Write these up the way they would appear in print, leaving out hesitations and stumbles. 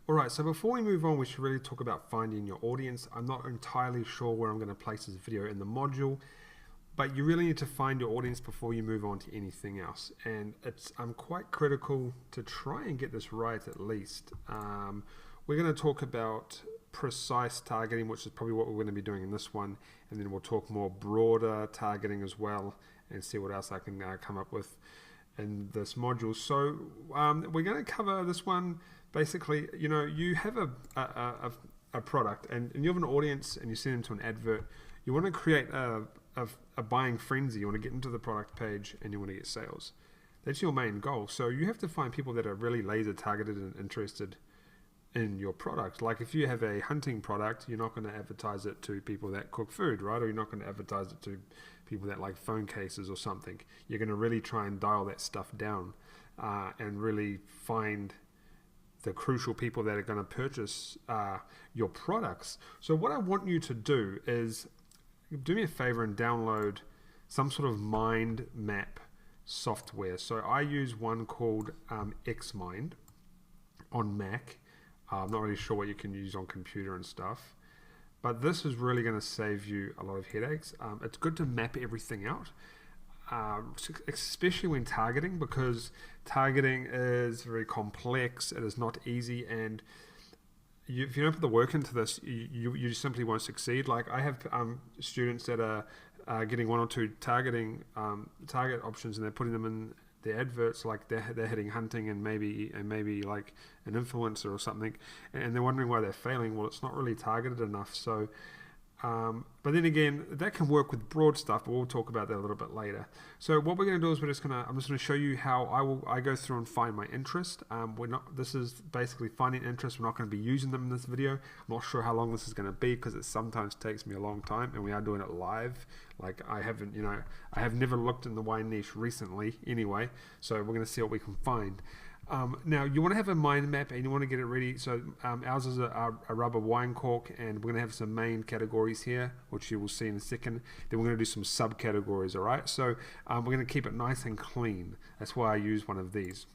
Alright, so before we move on, we should really talk about finding your audience. I'm not entirely sure where I'm going to place this video in the module, but you really need to find your audience before you move on to anything else. And it's quite critical to try and get this right at least. We're going to talk about precise targeting, which is probably what we're going to be doing in this one, and then we'll talk more broader targeting as well and see what else I can come up with in this module. So we're going to cover this one. Basically, you know, you have a product and you have an audience and you send them to an advert. You want to create a buying frenzy. You want to get into the product page and you want to get sales. That's your main goal. So you have to find people that are really laser targeted and interested in your product. Like if you have a hunting product, you're not going to advertise it to people that cook food, right? Or you're not going to advertise it to people that like phone cases or something. You're going to really try and dial that stuff down and really find the crucial people that are going to purchase your products. So what I want you to do is do me a favor and download some sort of mind map software. So I use one called Xmind on Mac. I'm not really sure what you can use on computer and stuff, but this is really going to save you a lot of headaches. It's good to map everything out, especially when targeting, because targeting is very complex. It is not easy, and if you don't put the work into this, you simply won't succeed. Like I have students that are getting one or two target options, and they're putting them in the adverts, like they're hitting hunting and maybe like an influencer or something, and they're wondering why they're failing. Well, it's not really targeted enough. So but then again, that can work with broad stuff, but we'll talk about that a little bit later. So what we're going to do is I'm just going to show you how I go through and find my interest. This is basically finding interest. We're not going to be using them in this video. I'm not sure how long this is going to be because it sometimes takes me a long time, and we are doing it live. Like I have never looked in the wine niche recently anyway, so we're going to see what we can find. Now you want to have a mind map and you want to get it ready. So ours is a rubber wine cork, and we're going to have some main categories here, which you will see in a second. Then we're going to do some subcategories. All right. So we're going to keep it nice and clean. That's why I use one of these.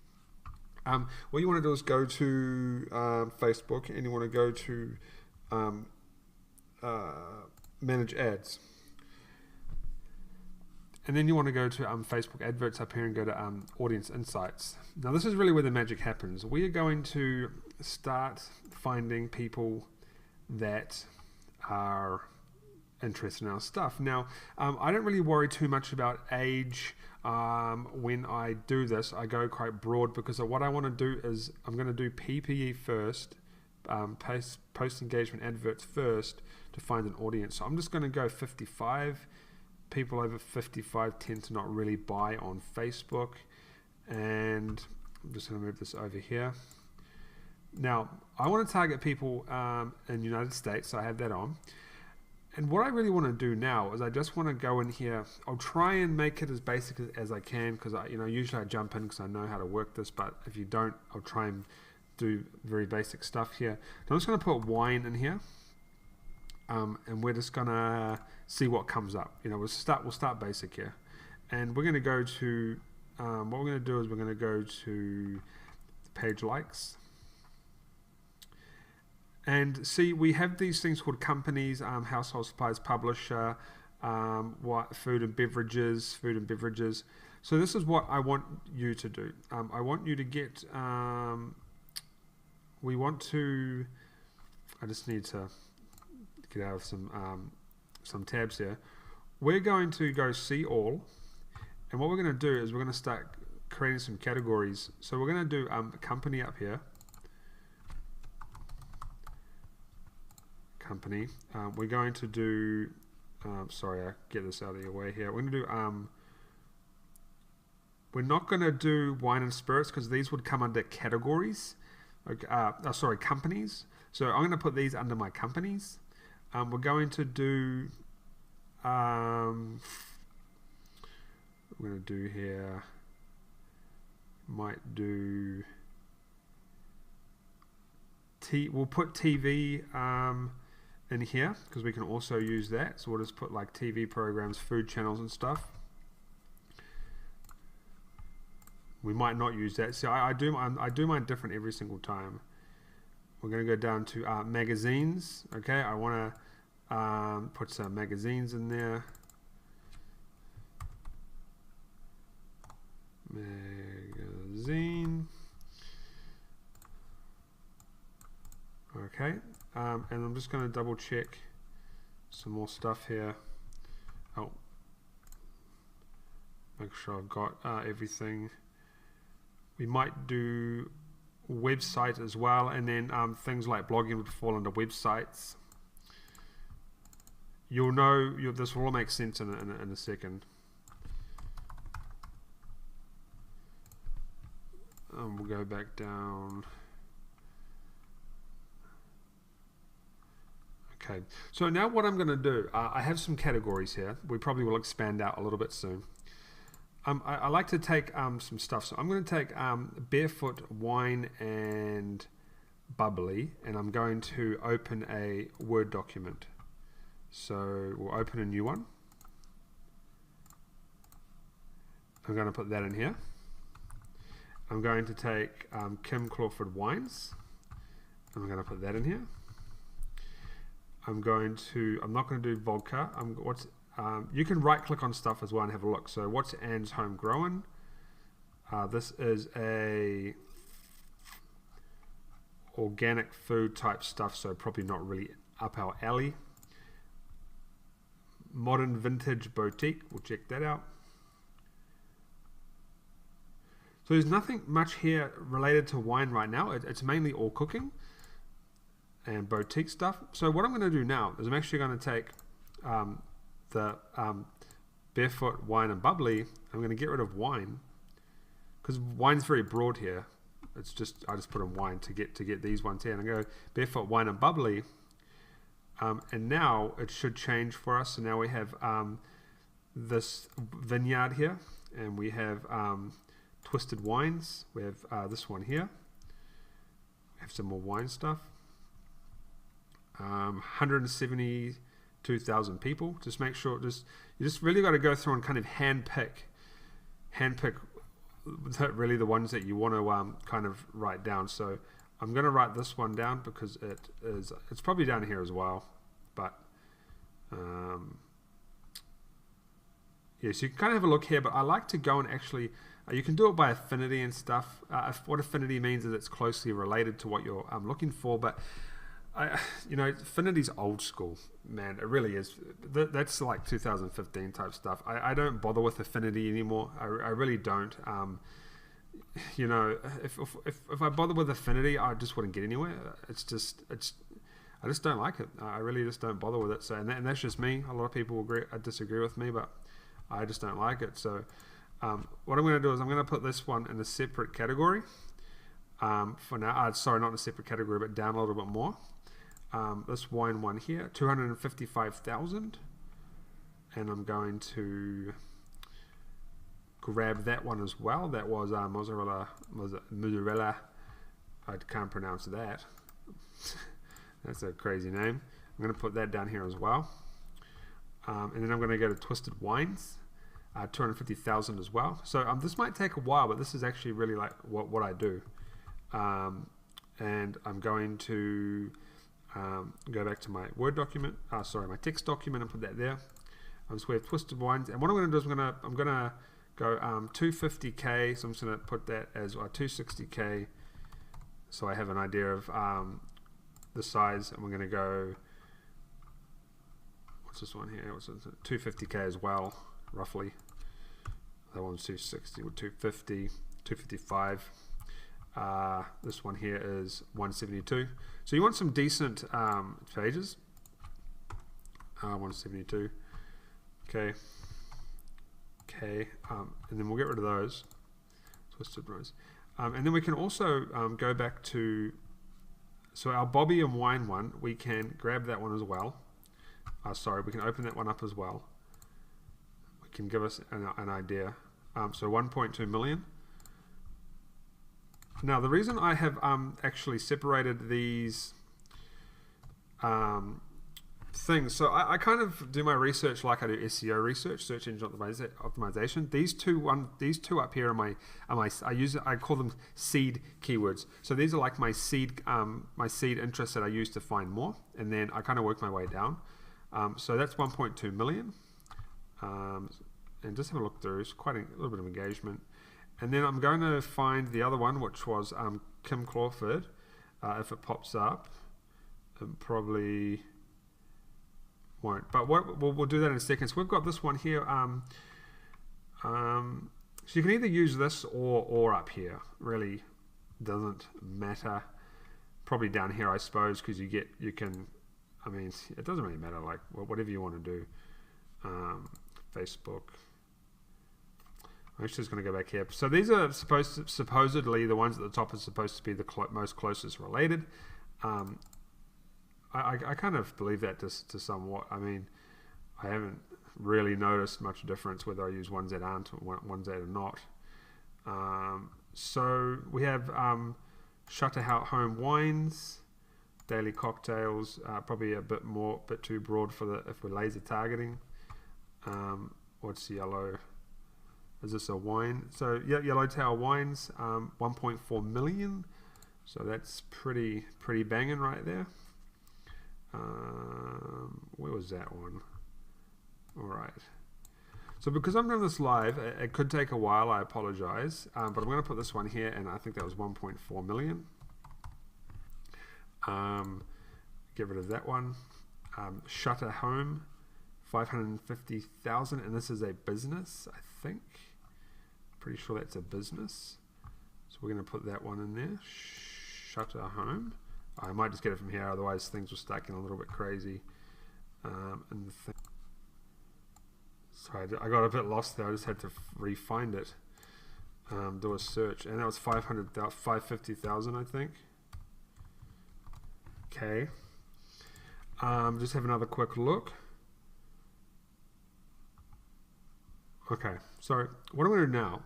What you want to do is go to Facebook, and you want to go to manage ads. And then you want to go to Facebook adverts up here and go to audience insights. Now this is really where the magic happens. We are going to start finding people that are interested in our stuff. Now I don't really worry too much about age when I do this. I go quite broad because what I want to do is I'm going to do PPE first, post engagement adverts first to find an audience. So I'm just going to go 55. People over 55 tend to not really buy on Facebook, and I'm just going to move this over here. Now I want to target people in the United States, so I have that on. And what I really want to do now is I just want to go in here. I'll try and make it as basic as I can, because usually I jump in because I know how to work this, but if you don't, I'll try and do very basic stuff here. So I'm just going to put wine in here. And we're just gonna see what comes up. We'll start basic here, and we're gonna go to what we're gonna do is we're gonna go to page likes, and see we have these things called companies, household supplies, publisher, food and beverages. So this is what I want you to do. I want you to get. I just need to get out of some tabs here. We're going to go see all, and what we're going to do is we're going to start creating some categories. So we're going to do company up here. Company. We're going to do sorry, I get this out of your way here. We're going to do we're not going to do wine and spirits because these would come under categories. Okay, companies. So I'm going to put these under my companies. We're going to do here, might do we'll put TV in here because we can also use that. So we'll just put like TV programs, food channels and stuff. We might not use that. So I do mine different every single time. we're going to go down to magazines. Okay, I want to put some magazines in there. Magazine. Okay, and I'm just going to double check some more stuff here. Oh, make sure I've got everything. We might do website as well, and then things like blogging would fall under websites. You'll know, this will all make sense in a second. We'll go back down. Okay, so now what I'm going to do, I have some categories here. We probably will expand out a little bit soon. I like to take some stuff. So I'm going to take barefoot, wine, and bubbly, and I'm going to open a Word document. So we'll open a new one. I'm going to put that in here. I'm going to take Kim Clawford wines. I'm going to put that in here. I'm not going to do vodka. You can right click on stuff as well and have a look. So what's Anne's Homegrown? This is a organic food type stuff, so probably not really up our alley. Modern Vintage Boutique, we'll check that out. So there's nothing much here related to wine right now. It's mainly all cooking and boutique stuff. So what I'm going to do now is I'm actually going to take the barefoot, wine, and bubbly. I'm going to get rid of wine because wine's very broad here. It's just, I just put in wine to get these ones here, and I go barefoot, wine, and bubbly. And now it should change for us. So now we have this vineyard here, and we have twisted wines. We have this one here. We have some more wine stuff. 172,000 people. Just make sure, you just really got to go through and kind of hand pick really the ones that you want to kind of write down. So I'm going to write this one down because it's probably down here as well, but yeah, so you can kind of have a look here, but I like to go and actually you can do it by affinity and stuff. What affinity means is it's closely related to what you're looking for, but affinity's old school, man. It really is. That's like 2015 type stuff. I don't bother with affinity anymore. I really don't. If I bother with affinity, I just wouldn't get anywhere. I just don't like it. I really just don't bother with it. So, and that's just me. A lot of people disagree with me, but I just don't like it. So, what I'm going to do is I'm going to put this one in a separate category. For now, sorry, not in a separate category, but down a little bit more. This wine one here, 255,000, and I'm going to grab that one as well. That was mozzarella. I can't pronounce that. That's a crazy name. I'm going to put that down here as well, and then I'm going to go to twisted wines, 250,000 as well. So this might take a while, but this is actually really like what I do. And I'm going to go back to my Word document, my text document, and put that there. I'm just with twisted wines, and what I'm going to do is I'm going to go 250k. So I'm just going to put that as 260k, so I have an idea of the size. And we're going to go, what's this one here? What's 250k as well, roughly. That one's 260 or 250, 255. This one here is 172. So you want some decent pages. 172. Okay. And then we'll get rid of those twisted rows. And then we can also go back to, so our Bobby and wine one, we can grab that one as well. We can open that one up as well. We can give us an idea. So 1.2 million. Now the reason I have actually separated these things. So I kind of do my research like I do SEO research, search engine optimization. These two up here are my I call them seed keywords. So these are like my seed interests that I use to find more, and then I kind of work my way down. So that's 1.2 million, and just have a look through. It's quite a little bit of engagement, and then I'm going to find the other one, which was Kim Crawford. If it pops up, it probably won't, but we'll do that in a second. So we've got this one here. So you can either use this or up here. Really doesn't matter. Probably down here, I suppose, because you can. I mean, it doesn't really matter. Like whatever you want to do. Facebook. I'm just going to go back here. So these are supposedly the ones at the top are supposed to be the most closest related. I kind of believe that to somewhat. I mean, I haven't really noticed much difference whether I use ones that aren't or ones that are not. So we have Shutter Home Wines, Daily Cocktails, probably a bit too broad for if we're laser targeting. What's yellow? Is this a wine? So yeah, Yellowtail Wines, 1.4 million. So that's pretty banging right there. Where was that one? All right. So because I'm doing this live, it could take a while. I apologize, but I'm going to put this one here, and I think that was 1.4 million. Get rid of that one. Shutter Home, 550,000, and this is a business, I think. Pretty sure that's a business. So we're going to put that one in there. Shutter Home. I might just get it from here, otherwise things will start getting a little bit crazy. Sorry, I got a bit lost there. I just had to re-find it. Do a search, and that was 550,000, I think. Okay. Just have another quick look. Okay, so what I'm going to do now,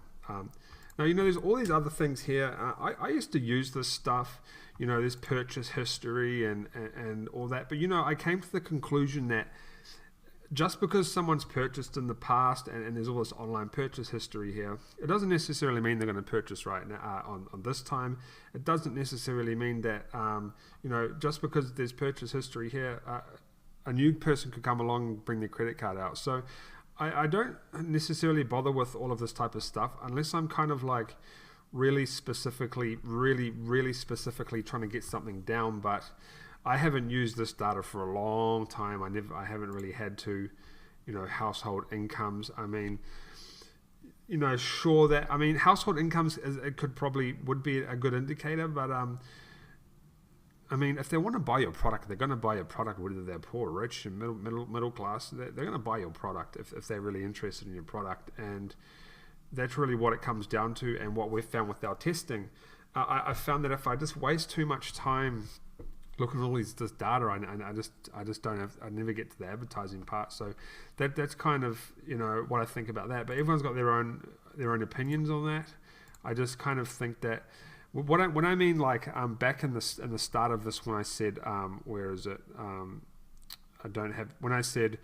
now, you know, there's all these other things here. I used to use this stuff, you know, this purchase history and all that. But, you know, I came to the conclusion that just because someone's purchased in the past and there's all this online purchase history here, it doesn't necessarily mean they're going to purchase right now on this time. It doesn't necessarily mean that, you know, just because there's purchase history here, a new person could come along and bring their credit card out. So I don't necessarily bother with all of this type of stuff unless I'm kind of like really specifically trying to get something down. But I haven't used this data for a long time. I haven't really had to, you know, household incomes. I mean, you know, sure that, I mean, household incomes would be a good indicator, but I mean, if they want to buy your product, they're going to buy your product, whether they're poor, rich, and middle class. They're going to buy your product if they're really interested in your product, and that's really what it comes down to. And what we've found with our testing, I found that if I just waste too much time looking at all this data, I just don't have. I never get to the advertising part. So that's kind of, you know, what I think about that. But everyone's got their own opinions on that. I just kind of think that. When I mean, like, back in the start of this, when I said, where is it? When I said,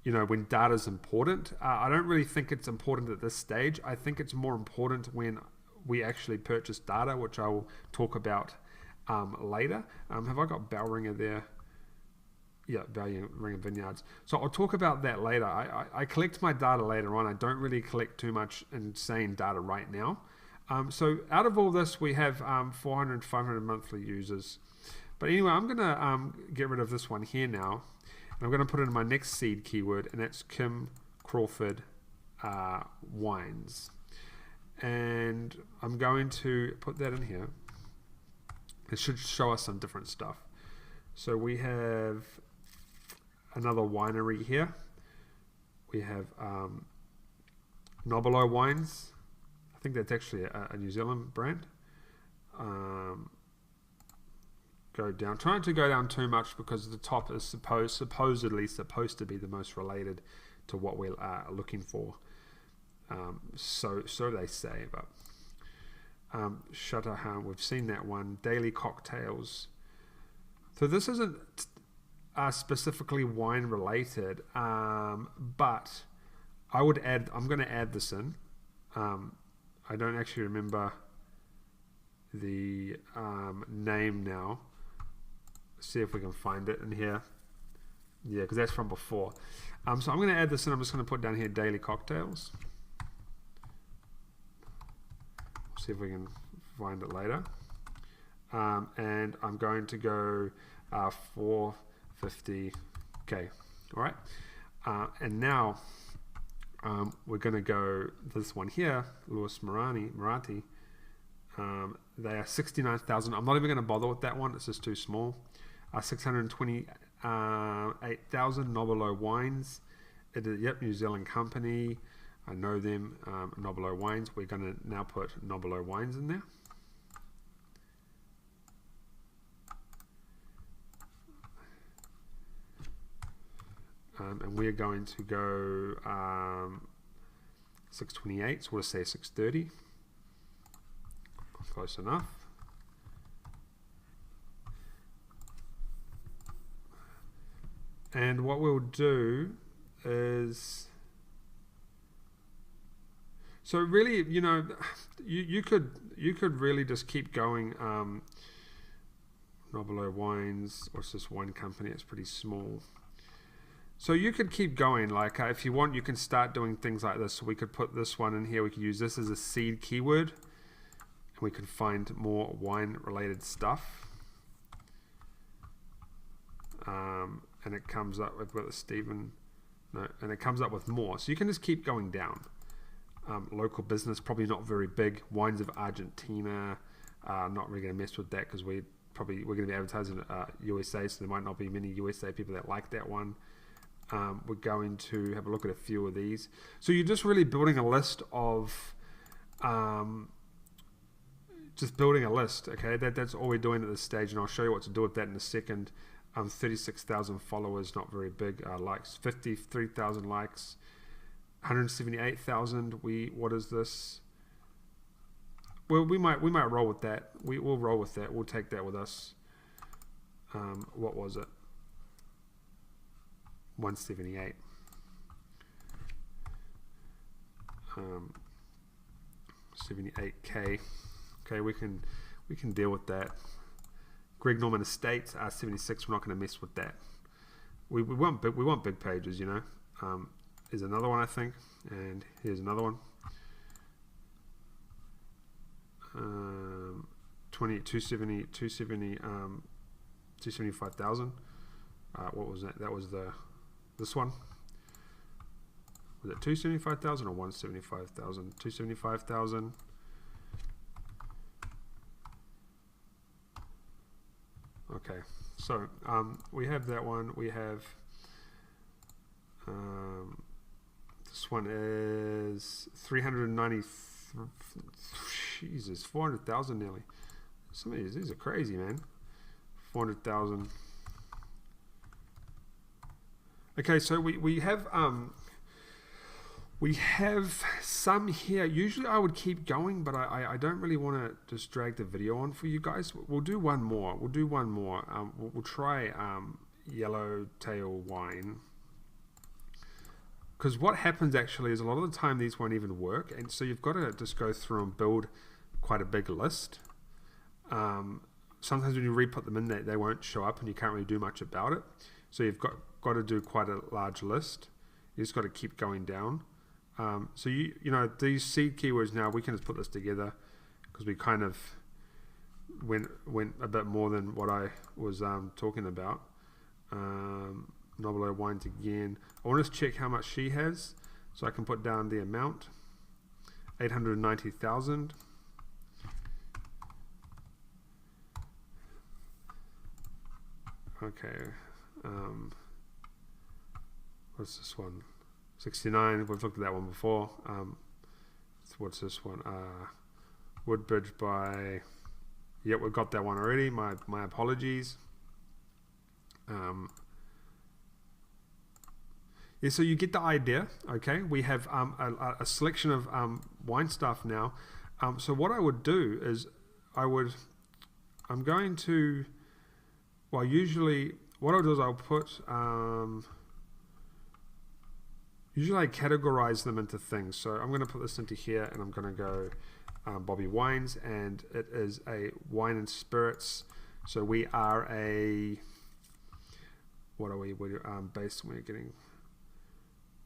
you know, when data is important, I don't really think it's important at this stage. I think it's more important when we actually purchase data, which I will talk about later. Have I got Bellringer there? Yeah, Bellringer Vineyards. So I'll talk about that later. I collect my data later on. I don't really collect too much insane data right now. So out of all this, we have 400, 500 monthly users. But anyway, I'm going to get rid of this one here now. And I'm going to put in my next seed keyword, and that's Kim Crawford Wines. And I'm going to put that in here. It should show us some different stuff. So we have another winery here. We have Nobilo Wines. I think that's actually a New Zealand brand. Go down. Try not to go down too much because the top is supposedly supposed to be the most related to what we're looking for. So they say, but Shutter Home, we've seen that one. Daily Cocktails. So this isn't specifically wine related, but I'm going to add this in. I don't actually remember the name now. See if we can find it in here. Yeah, because that's from before. So I'm going to add this in. I'm just going to put down here daily cocktails. See if we can find it later. And I'm going to go 450. Okay, all right. And now we're going to go this one here, Louis Marathi. They are 69,000. I'm not even going to bother with that one. It's just too small. 628,000 Nobilo Wines. Yep, New Zealand company. I know them. Nobilo Wines. We're going to now put Nobilo Wines in there. And we're going to go 628. So we'll say 630. Close enough. And what we'll do is, so really, you know, you could really just keep going. Nobilo Wines, what's this wine company? It's pretty small. So you could keep going. Like if you want, you can start doing things like this. So we could put this one in here. We could use this as a seed keyword. And we could find more wine related stuff. And it comes up with Stephen, no, and it comes up with more. So you can just keep going down. Local business, probably not very big. Wines of Argentina, not really going to mess with that because we're going to be advertising USA, so there might not be many USA people that like that one. We're going to have a look at a few of these. So you're just really building a list of, okay? That's all we're doing at this stage, and I'll show you what to do with that in a second. 36,000 followers, not very big. Likes, 53,000 likes, 178,000. What is this? Well, we might roll with that. We'll roll with that. We'll take that with us. What was it? 178. 78K. Okay, we can deal with that. Greg Norman Estates, 76. We're not going to mess with that. We want big pages, you know. There's another one, I think, and here's another one. 275,000. What was that? That was this one. Was it 275,000 or 175,000? 275,000. Okay, so we have that one. We have this one is 390. Jesus, 400,000 nearly. Some of these are crazy, man. 400,000. Okay, so we have some here. Usually I would keep going, but I don't really want to just drag the video on for you guys. We'll do one more. We'll try Yellowtail Wine. Because what happens actually is a lot of the time these won't even work, and so you've got to just go through and build quite a big list. Sometimes when you re-put them in, they won't show up and you can't really do much about it. So you've got to do quite a large list. You just got to keep going down. So you know, these seed keywords now, we can just put this together because we kind of went a bit more than what I was talking about. Nobilo Wines again. I want to check how much she has, so I can put down the amount. 890,000. Okay. What's this one? 69. We've looked at that one before. What's this one? Woodbridge by. Yep, we've got that one already. My apologies. Yeah, so you get the idea. Okay, we have a selection of wine stuff now. So what I would do is I'm going to. Well, usually what I'll do is I'll put, usually I categorize them into things. So I'm going to put this into here, and I'm going to go Bobby Wines, and it is a wine and spirits. So we are a, what are we, we're getting,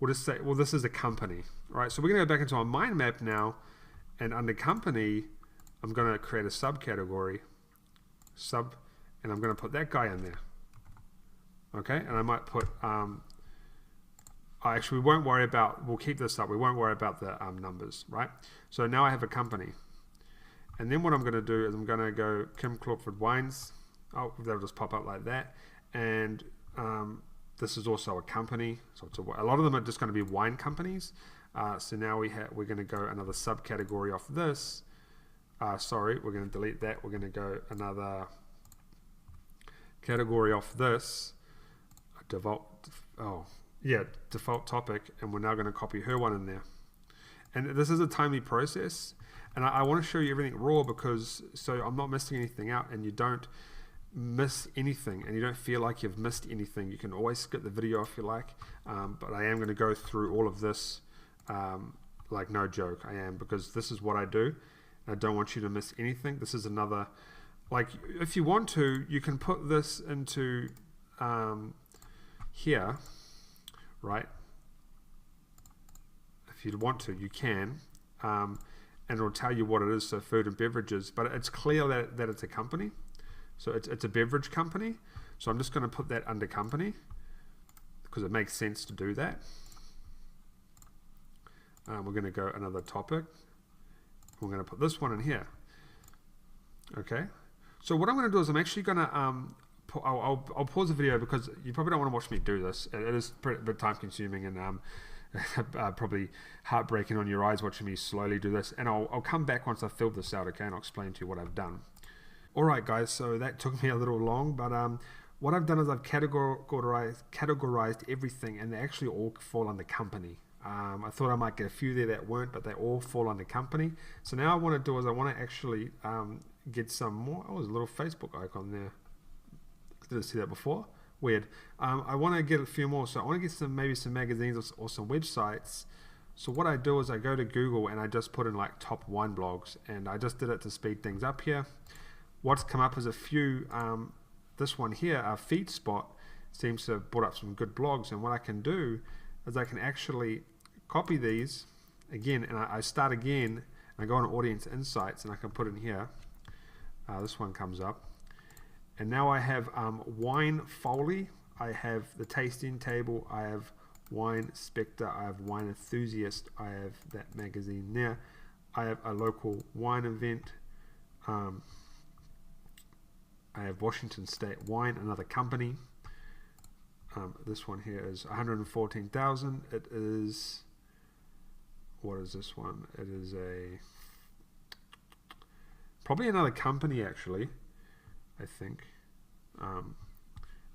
we'll just say, well, this is a company, right? So we're going to go back into our mind map now, and under company, I'm going to create a subcategory, and I'm going to put that guy in there. Okay, and I might put, actually we won't worry about, we'll keep this up, we won't worry about the numbers, right? So now I have a company. And then what I'm going to do is I'm going to go Kim Clawford Wines. Oh, they'll just pop up like that. And this is also a company. So it's a lot of them are just going to be wine companies. So now we're going to go another subcategory off this. Sorry, we're going to delete that. We're going to go another category off this. Default topic. And we're now going to copy her one in there. And this is a timely process. And I want to show you everything raw, because so I'm not missing anything out, and you don't miss anything, and you don't feel like you've missed anything. You can always skip the video if you like, but I am going to go through all of this like no joke. I am, because this is what I do, and I don't want you to miss anything. This is another, like, if you want to, you can put this into here, right? If you want to, you can. And it'll tell you what it is, so food and beverages, but it's clear that it's a company. So it's a beverage company. So I'm just going to put that under company, because it makes sense to do that. We're going to go another topic. We're going to put this one in here. Okay. So what I'm going to do is I'm actually going to, I'll pause the video, because you probably don't want to watch me do this. It is a bit time consuming, and probably heartbreaking on your eyes watching me slowly do this, and I'll come back once I've filled this out, okay, and I'll explain to you what I've done. Alright guys, so that took me a little long, but what I've done is I've categorized everything, and they actually all fall under company. I thought I might get a few there that weren't, but they all fall under company. So now I want to do is I want to actually get some more. Oh, there's a little Facebook icon there. Didn't see that before. Weird. I want to get a few more, so I want to get maybe some magazines or some websites. So what I do is I go to Google and I just put in like top wine blogs, and I just did it to speed things up here. What's come up is a few, this one here, FeedSpot, seems to have brought up some good blogs, and what I can do is I can actually copy these again, and I start again, and I go on Audience Insights, and I can put in here. This one comes up. And now I have Wine Foley, I have the Tasting Table, I have Wine Spectre, I have Wine Enthusiast, I have that magazine there, I have a local wine event, I have Washington State Wine, another company. This one here is 114,000. It is, what is this one? It is probably another company actually. I think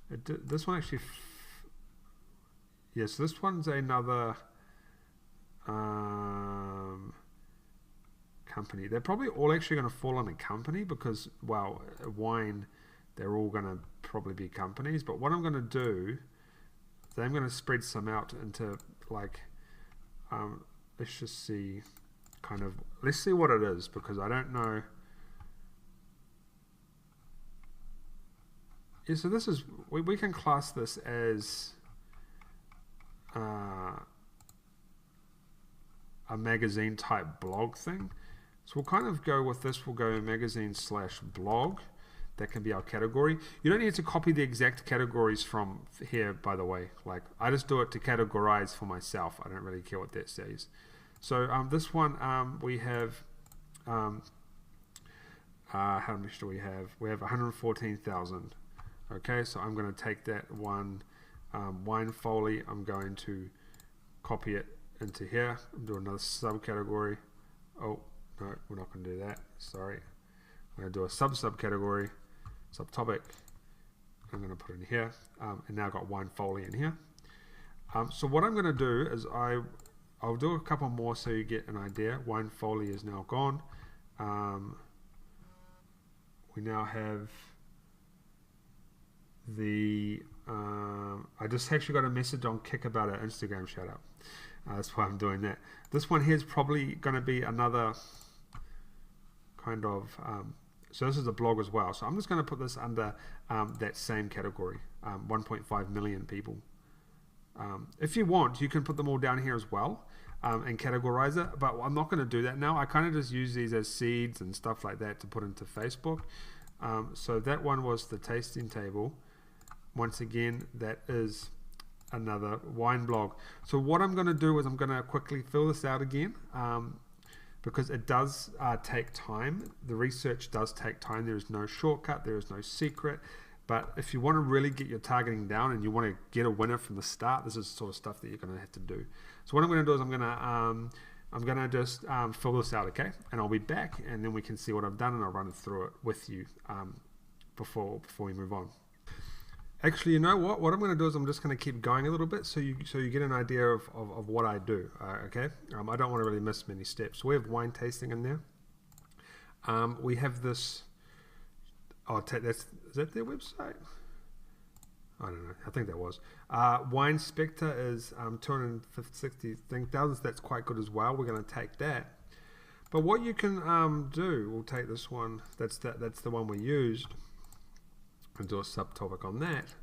this one actually yes, this one's another company. They're probably all actually going to fall under company, because, well, wine, they're all going to probably be companies. But what I'm going to do is I'm going to spread some out into, like, let's just see, let's see what it is, because I don't know. Yeah, so this is, we can class this as a magazine type blog thing. So we'll kind of go with this, we'll go magazine/blog. That can be our category. You don't need to copy the exact categories from here, by the way. Like, I just do it to categorize for myself. I don't really care what that says. So this one, we have, how much do we have? We have 114,000. Okay, so I'm going to take that one, Wine Foley, I'm going to copy it into here, do another subcategory. Oh, no, we're not going to do that, sorry. I'm going to do a subcategory, subtopic, I'm going to put it in here, and now I've got Wine Foley in here. So what I'm going to do is I'll do a couple more so you get an idea. Wine Foley is now gone. We now have I just actually got a message on Kick about an Instagram shout out. That's why I'm doing that. This one here is probably going to be another kind of, so this is a blog as well. So I'm just going to put this under that same category, 1.5 million people. If you want, you can put them all down here as well and categorize it, but I'm not going to do that now. I kind of just use these as seeds and stuff like that to put into Facebook. So that one was the tasting table. Once again, that is another wine blog. So what I'm going to do is I'm going to quickly fill this out again because it does take time. The research does take time. There is no shortcut. There is no secret. But if you want to really get your targeting down and you want to get a winner from the start, this is the sort of stuff that you're going to have to do. So what I'm going to do is I'm going to just fill this out, okay? And I'll be back, and then we can see what I've done, and I'll run through it with you before we move on. Actually, you know what? What I'm going to do is I'm just going to keep going a little bit so you get an idea of what I do, okay? I don't want to really miss many steps. So we have wine tasting in there. We have this... is that their website? I don't know. I think that was. Wine Spectre is 260,000. That's quite good as well. We're going to take that. But what you can do, we'll take this one. That's the one we used. And do a subtopic on that.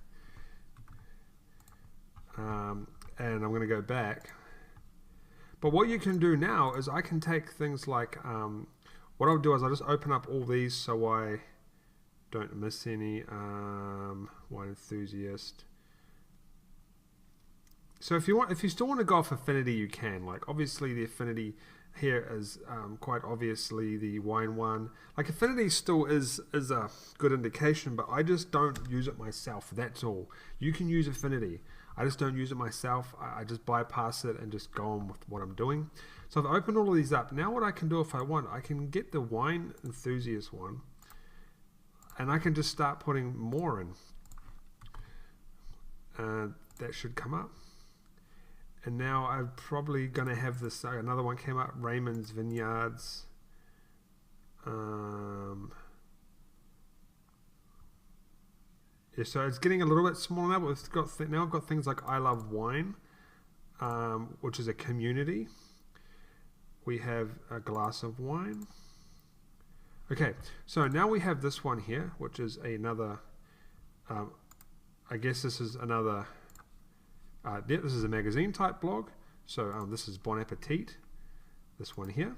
And I'm going to go back. But what you can do now is I can take things like, what I'll do is I'll just open up all these so I don't miss any. Wine enthusiast. So if you still want to go off affinity, you can. Like obviously the affinity here is quite obviously the wine one. Like affinity still is a good indication, but I just don't use it myself. That's all. You can use affinity. I just don't use it myself. I just bypass it and just go on with what I'm doing. So I've opened all of these up. Now what I can do if I want, I can get the wine enthusiast one, and I can just start putting more in. That should come up. And now I'm probably going to have this, another one came up, Raymond's Vineyards. Yeah, so it's getting a little bit smaller now, but now I've got things like I Love Wine, which is a community. We have a glass of wine. Okay, so now we have this one here, which is another, I guess this is another, this is a magazine type blog. So this is Bon Appetit, this one here.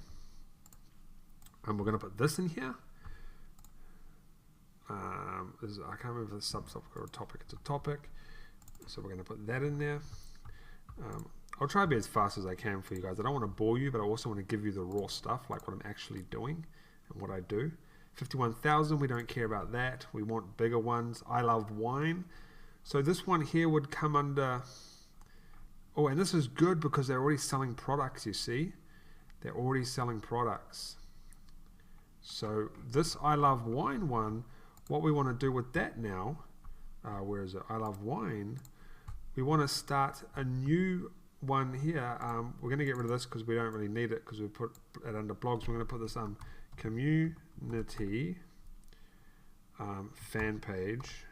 And we're going to put this in here. I can't remember the subtopic or topic. It's a topic. So we're going to put that in there. I'll try to be as fast as I can for you guys. I don't want to bore you, but I also want to give you the raw stuff, like what I'm actually doing and what I do. 51,000, we don't care about that. We want bigger ones. I Love Wine. So this one here would come under... Oh, and this is good because they're already selling products, you see. They're already selling products. So this I Love Wine one, what we want to do with that now, where is it? I Love Wine. We want to start a new one here. We're going to get rid of this because we don't really need it because we put it under blogs. We're going to put this community fan page.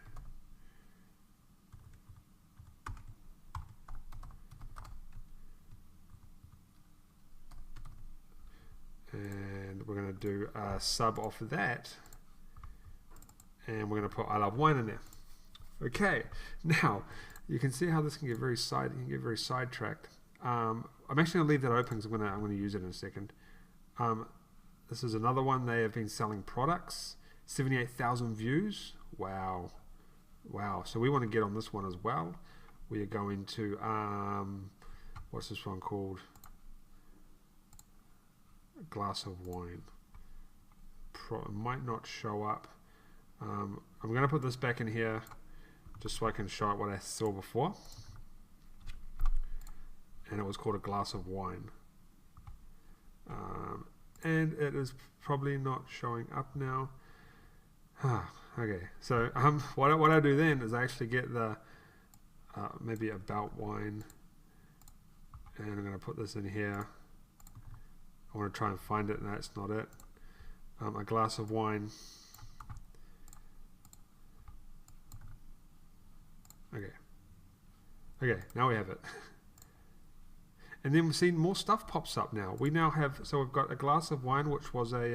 And we're going to do a sub off of that. And we're going to put I Love Wine in there. Okay, now you can see how this can get very sidetracked. I'm actually going to leave that open because I'm going to use it in a second. This is another one. They have been selling products. 78,000 views. Wow. Wow. So we want to get on this one as well. We are going to, what's this one called? A glass of wine. It might not show up. I'm going to put this back in here just so I can show it what I saw before. And it was called a glass of wine. And it is probably not showing up now. Okay, so what I do then is I actually get the maybe about wine, and I'm going to put this in here. I want to try and find it. No, it's not it. A glass of wine. Okay, now we have it. And then we've seen more stuff pops up now. We now have, so we've got a glass of wine, which was a,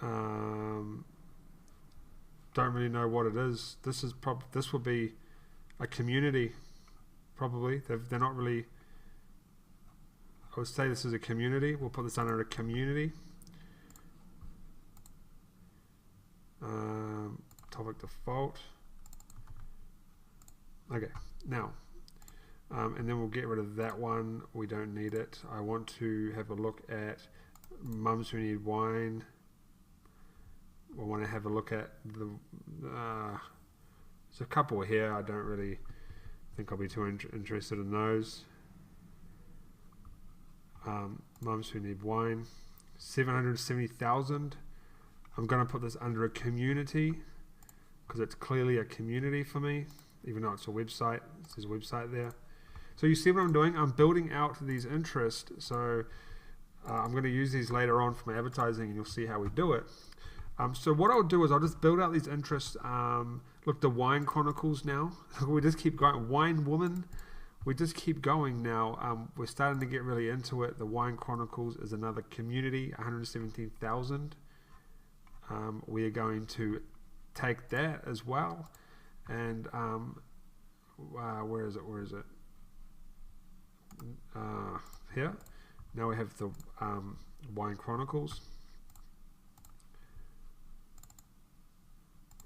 don't really know what it is. This is this would be a community, probably. They're not really, I would say this is a community. We'll put this under a community. Topic default. Okay, now, and then we'll get rid of that one. We don't need it. I want to have a look at Mums Who Need Wine. I want to have a look at the, there's a couple here. I don't really think I'll be too interested in those. Mums Who Need Wine, 770,000. I'm going to put this under a community because it's clearly a community for me, even though it's a website. It says website there. So you see what I'm doing? I'm building out these interests. So I'm going to use these later on for my advertising, and you'll see how we do it. So what I'll do is I'll just build out these interests. Look, the Wine Chronicles now. We just keep going. Wine Woman. We just keep going now. We're starting to get really into it. The Wine Chronicles is another community, 117,000. We are going to take that as well. And where is it? Here. Now we have the Wine Chronicles.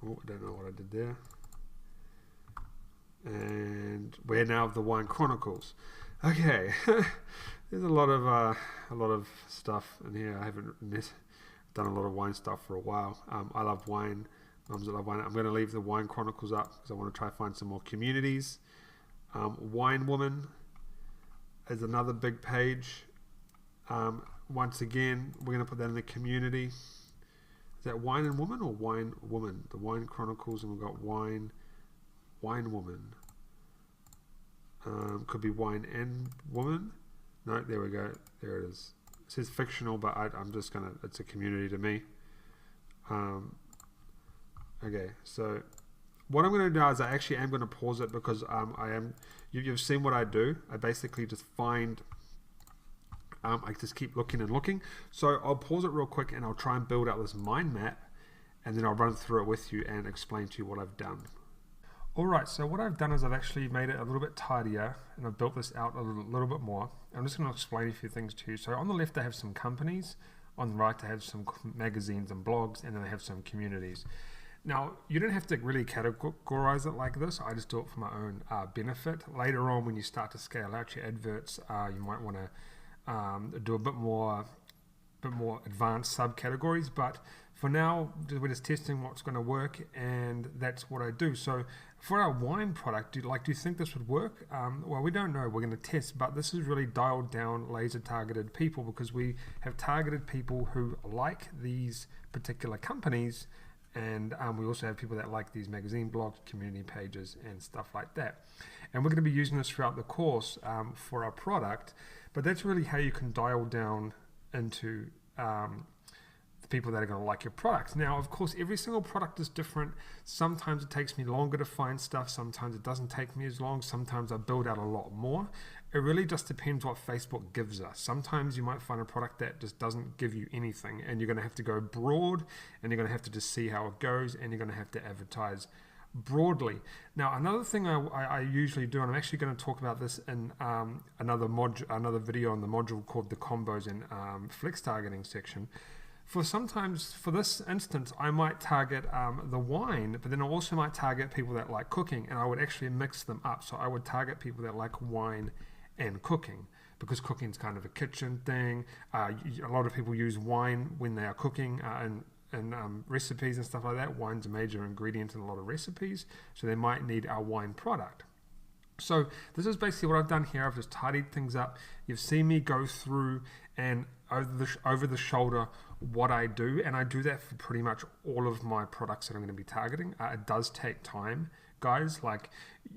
Oh, I don't know what I did there. And we're now the Wine Chronicles. Okay, there's a lot of stuff in here. I haven't done a lot of wine stuff for a while. I love wine. Mums that love wine. I'm going to leave the Wine Chronicles up because I want to try to find some more communities. Wine Woman is another big page. Once again, we're going to put that in the community. Is that Wine and Woman or Wine Woman? The Wine Chronicles, and we've got Wine Woman. Could be Wine and Woman. No, there we go. There it is. It says fictional, but I'm just gonna. It's a community to me. Okay, so what I'm going to do is I actually am going to pause it because you've seen what I do. I basically just find. I just keep looking and looking. So I'll pause it real quick and I'll try and build out this mind map, and then I'll run through it with you and explain to you what I've done. Alright, so what I've done is I've actually made it a little bit tidier, and I've built this out a little bit more. I'm just going to explain a few things to you. So on the left I have some companies, on the right I have some magazines and blogs, and then I have some communities. Now, you don't have to really categorize it like this. I just do it for my own benefit. Later on, when you start to scale out your adverts, you might want to do a bit more advanced subcategories, but for now we're just testing what's going to work, and that's what I do. So for our wine product, do you think this would work? Well, we don't know. We're going to test, but this is really dialed down, laser targeted people, because we have targeted people who like these particular companies, and we also have people that like these magazine blogs, community pages, and stuff like that. And we're going to be using this throughout the course for our product, but that's really how you can dial down into the people that are going to like your products. Now, of course, every single product is different. Sometimes it takes me longer to find stuff. Sometimes it doesn't take me as long. Sometimes I build out a lot more. It really just depends what Facebook gives us. Sometimes you might find a product that just doesn't give you anything, and you're going to have to go broad, and you're going to have to just see how it goes, and you're going to have to advertise broadly. Now, another thing I usually do, and I'm actually going to talk about this in another video on the module called the combos and flex targeting section. For this instance, I might target the wine, but then I also might target people that like cooking, and I would actually mix them up. So I would target people that like wine and cooking, because cooking is kind of a kitchen thing. A lot of people use wine when they are cooking and recipes and stuff like that. Wine's a major ingredient in a lot of recipes, so they might need our wine product. So this is basically what I've done here. I've just tidied things up. You've seen me go through and over the shoulder what I do, and I do that for pretty much all of my products that I'm going to be targeting. It does take time, guys. Like,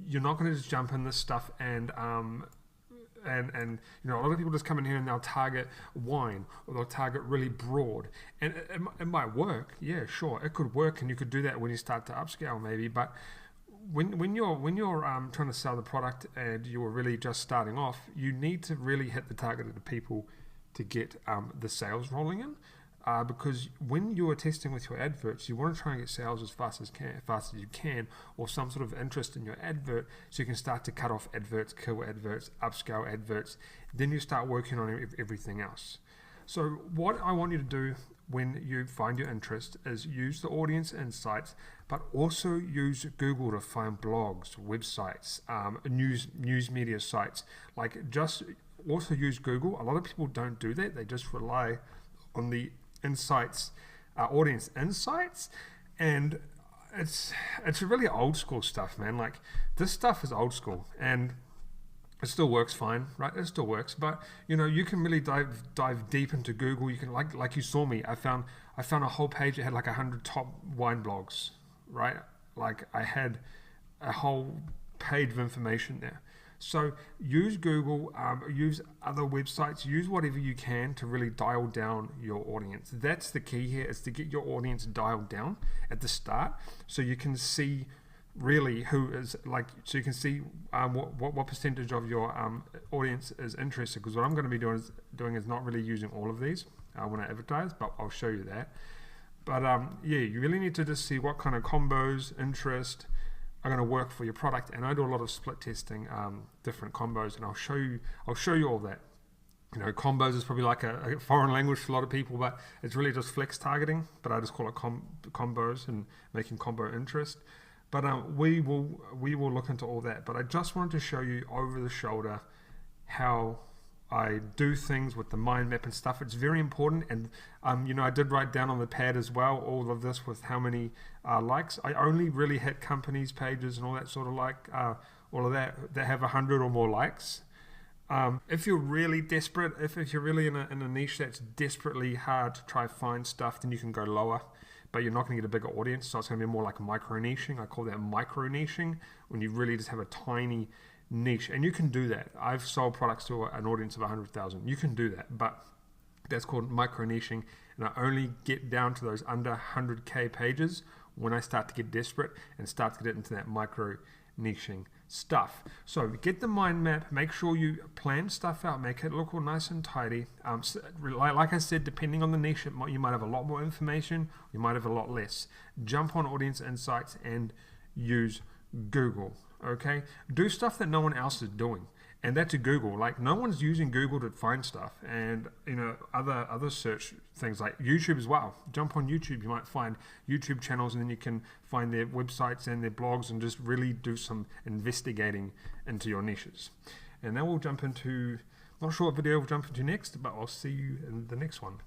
you're not going to just jump in this stuff and you know, a lot of people just come in here and they'll target wine, or they'll target really broad, and it might work. Yeah, sure, it could work, and you could do that when you start to upscale maybe, but when you're trying to sell the product and you're really just starting off, you need to really hit the targeted people to get the sales rolling in. Because when you are testing with your adverts, you want to try and get sales as fast as you can, or some sort of interest in your advert, so you can start to cut off adverts, kill adverts, upscale adverts. Then you start working on everything else. So what I want you to do when you find your interest is use the audience insights, but also use Google to find blogs, websites, news media sites. Like, just also use Google. A lot of people don't do that. They just rely on the insights, audience insights, and it's really old school stuff, man. Like, this stuff is old school, and it still works fine, right? It still works, but you can really dive deep into Google. You can, like you saw me, I found a whole page that had like 100 top wine blogs, right? Like, I had a whole page of information there. So use Google, use other websites, use whatever you can to really dial down your audience. That's the key here, is to get your audience dialed down at the start, so you can see really who is, like, so you can see what percentage of your audience is interested. Because what I'm going to be doing is not really using all of these when I advertise, but I'll show you that. But yeah, you really need to just see what kind of combos, interest are going to work for your product. And I do a lot of split testing, different combos, and I'll show you all that. Combos is probably like a foreign language for a lot of people, but it's really just flex targeting, but I just call it combos and making combo interest. But we will look into all that. But I just wanted to show you over the shoulder how I do things with the mind map and stuff. It's very important, and I did write down on the pad as well all of this with how many likes. I only really hit companies, pages, and all that sort of all of that have 100 or more likes. If you're really desperate, if you're really in a niche that's desperately hard to try find stuff, then you can go lower, but you're not going to get a bigger audience, so it's going to be more like micro niching. I call that micro niching, when you really just have a tiny niche, and you can do that. I've sold products to an audience of 100,000. You can do that, but that's called micro niching, and I only get down to those under 100k pages when I start to get desperate and start to get into that micro niching stuff. So get the mind map, make sure you plan stuff out, make it look all nice and tidy. Like I said, depending on the niche, you might have a lot more information, you might have a lot less. Jump on Audience Insights and use Google. Okay, do stuff that no one else is doing, and that's Google. Like, no one's using Google to find stuff, and other search things like YouTube as well. Jump on YouTube, you might find YouTube channels, and then you can find their websites and their blogs, and just really do some investigating into your niches. And then we'll jump into, not sure what video we'll jump into next, but I'll see you in the next one.